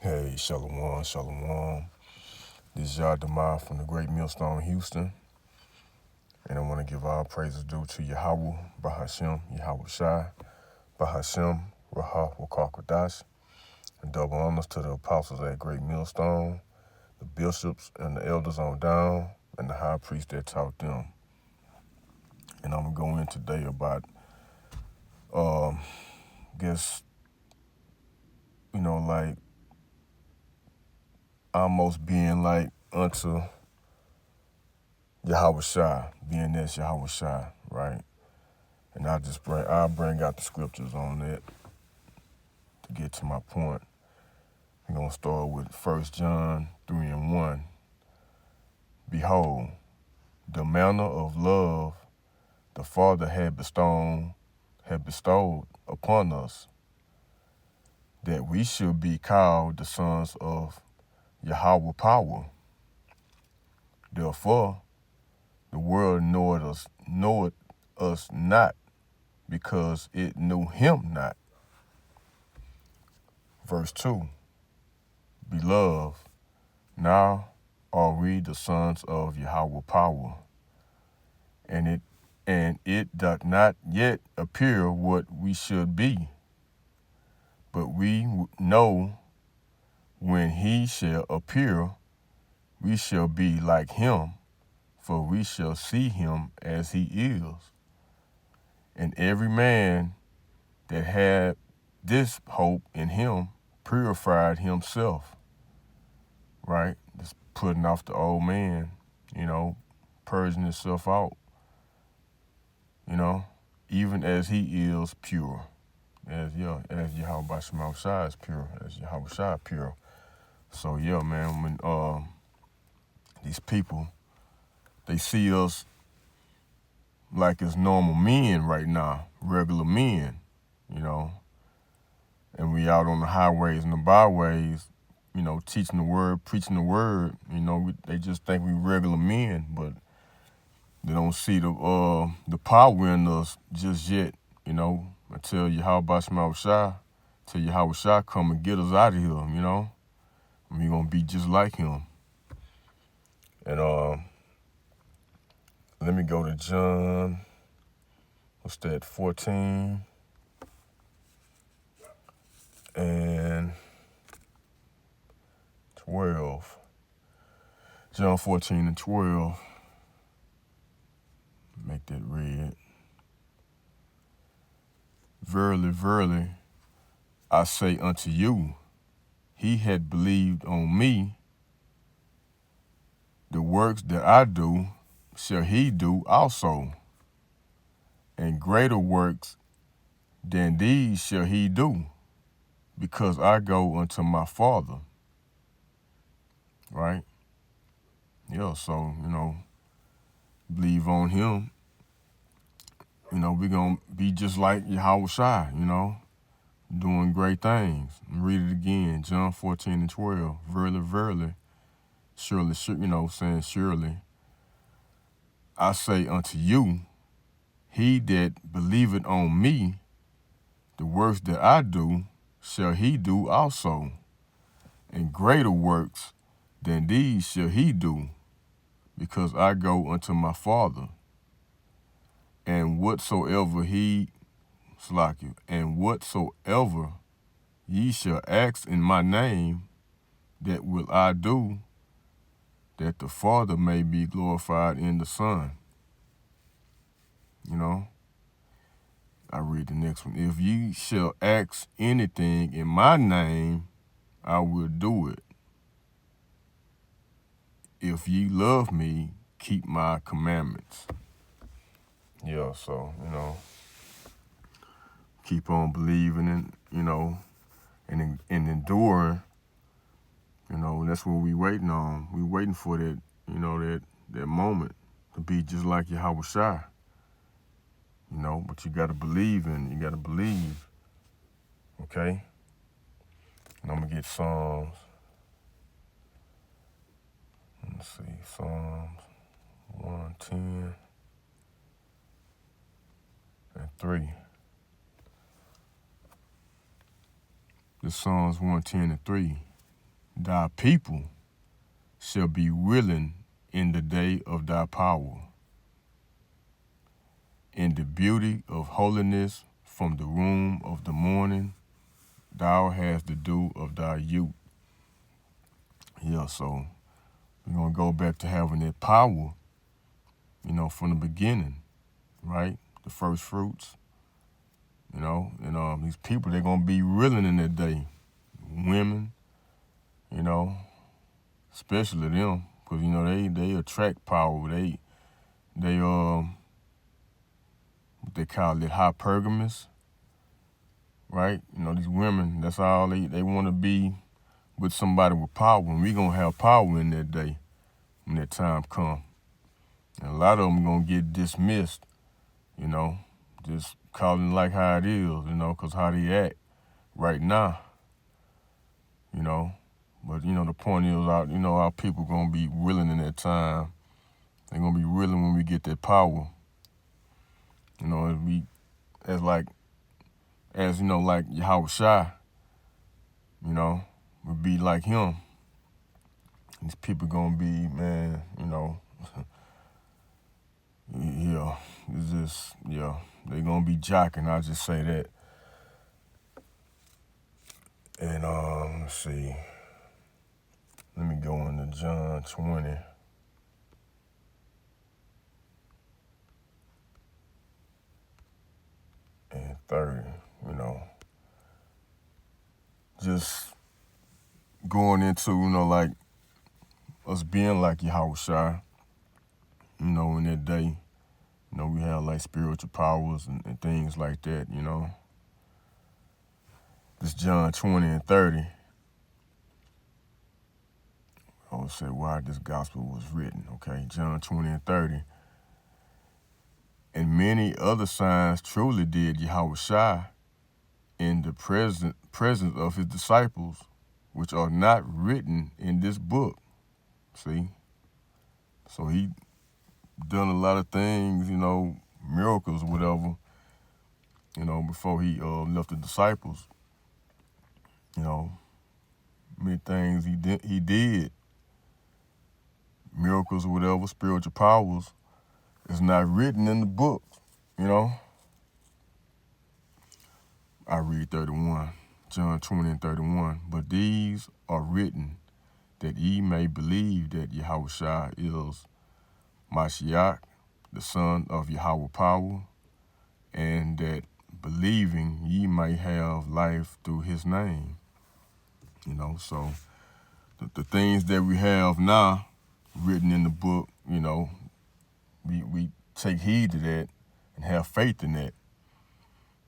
Hey, Shalom, Shalom. This is Yah from the Great Millstone, Houston. And I want to give all praises due to Yahweh, Bahashem, Yahawashi, Bahashem, Rahah, Wakakwadash. And double honors to the apostles at Great Millstone, the bishops and the elders on down, and the high priest that taught them. And I'm going to go in today about, like almost being like unto Yahawashi, being as Yahawashi, right? And I'll bring out the scriptures on that to get to my point. We're going to start with 1 John 3:1. Behold, the manner of love the Father had bestowed upon us, that we should be called the sons of Yahweh power. Therefore, the world knoweth us not, because it knew him not. Verse 2. Beloved, now are we the sons of Yahweh power, and it doth not yet appear what we should be, but we know when he shall appear, we shall be like him, for we shall see him as he is. And every man that had this hope in him purified himself, right? Just putting off the old man, purging himself out, even as he is pure, as Yahweh Shai is pure, as Yahweh Shai pure. So yeah, man, when these people, they see us like as normal men right now, regular men, and we out on the highways and the byways, teaching the word, preaching the word, they just think we regular men, but they don't see the power in us just yet, until Yahweh Shai, till Yahweh Shai come and get us out of here, and we're going to be just like him. And let me go to John, 14 and 12. John 14 and 12. Make that red. Verily, verily, I say unto you, he had believed on me, the works that I do shall he do also, and greater works than these shall he do, because I go unto my Father. Right? Yeah, so, believe on him. We're going to be just like Yahweh Shai, doing great things. Read it again, John 14 and 12. Verily, verily, surely, saying surely, I say unto you, he that believeth on me, the works that I do, shall he do also, and greater works than these shall he do, because I go unto my Father. And whatsoever ye shall ask in my name, that will I do, that the Father may be glorified in the Son. I read the next one. If ye shall ask anything in my name, I will do it. If ye love me, keep my commandments. Yeah, so, keep on believing and enduring. That's what we waiting on. We waiting for that, that moment to be just like Yahweh Shai. But you got to believe you got to believe, okay? And I'm going to get Psalms. Let's see, Psalms 110 and 3. This Psalms 110 and 3. thy people shall be willing in the day of thy power. In the beauty of holiness from the womb of the morning, thou hast the dew of thy youth. Yeah, so we're going to go back to having that power, from the beginning, right? The first fruits, and these people, they're going to be willing in that day. Women, especially them, because, they attract power. They what they call it, hypergamous, right? These women, that's all they want to be with somebody with power. And we going to have power in that day when that time come. And a lot of them going to get dismissed, just calling it like how it is, because how they act right now, But, the point is, our people going to be willing in that time. They're going to be willing when we get that power. Like Yahawashi, would be like him. These people gonna be, man, yeah, it's just, yeah, they gonna be jocking, I'll just say that. And, let's see, let me go into John 20. And 30, just going into, like us being like Yahawashi, in that day, we have like spiritual powers and things like that, This John 20 and 30. I would say why this gospel was written, okay? John 20 and 30. And many other signs truly did Yahawashi in the presence of his disciples, which are not written in this book. See? So he done a lot of things, miracles or whatever, before he left the disciples. Many things he did, miracles or whatever, spiritual powers, is not written in the book, I read 31, John 20 and 31. But these are written that ye may believe that Yahawashi is Mashiach, the son of Yahweh power, and that believing ye may have life through his name. So the things that we have now written in the book, we take heed to that and have faith in that.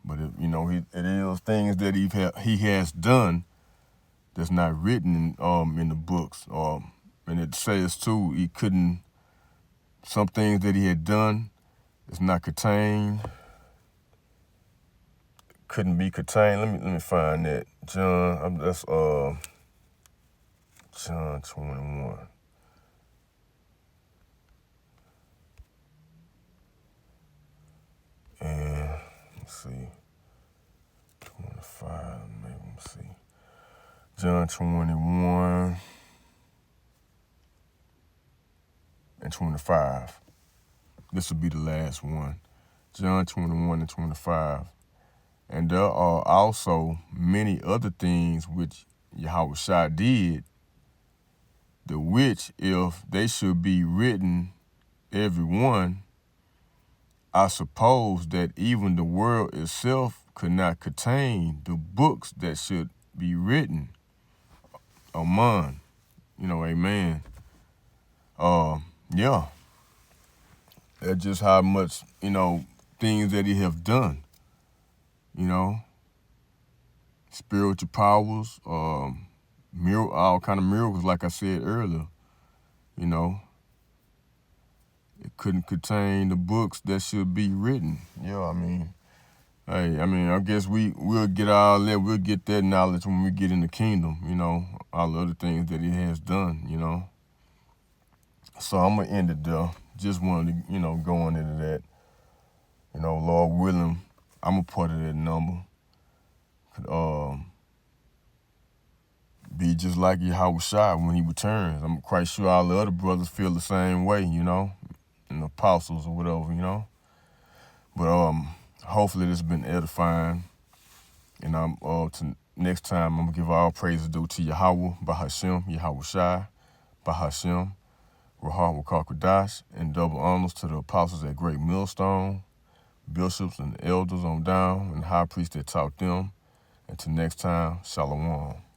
But it is things that he has done that's not written in the books. And it says too, some things that he had done is not contained. Couldn't be contained. Let me find that. That's John 21. And let's see. 25, maybe, let's see. John 21 and 25. This will be the last one. John 21 and 25. And there are also many other things which Yahawashi did, the which, if they should be written, every one, I suppose that even the world itself could not contain the books that should be written. Amen. Amen. Yeah. That's just how much, things that he have done. Spiritual powers, all kind of miracles, like I said earlier. It couldn't contain the books that should be written. Yeah, I guess we'll get all that. We'll get that knowledge when we get in the kingdom, all the other things that he has done, So I'm going to end it there. Just wanted to, go into that. Lord willing, I'm a part of that number. Be just like Yahawashi when he returns. I'm quite sure all the other brothers feel the same way, you know, and the apostles or whatever, you know. But hopefully this has been edifying. And next time I'm gonna give all praises due to Yahweh, Bahashem, Yahawashi, Bahashem, Rahah Wakakadash, and double honors to the apostles at Great Millstone, bishops and elders on down, and the high priest that taught them. Until next time, Shalom.